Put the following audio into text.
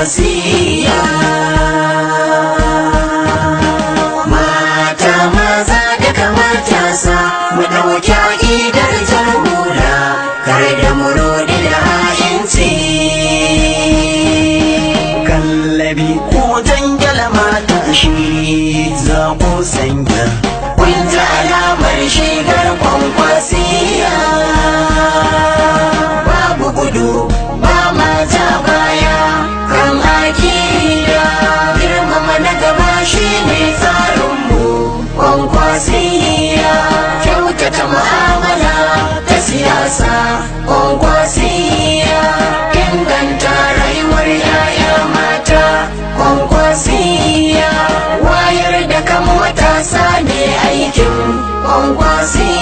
kwankwasiya. Mata maza daga matasa mu ɗauki aƙidar jarhula, kar da mu rudi da ha'inci. Kallabi ko jangala mata shi za ku sanya, kun ji alamar shigar kwankwasiya. Babu gudu ba mata baya kan aƙida, girmama na gaba shi ne tsarinmu kwankwasiya. Kyautata mu'amala ta siyasa kwankwasiya, inganta rayuwar 'ya'ya mata kwankwasiya, wayar da kan matasa ne aikin kwankwasiya.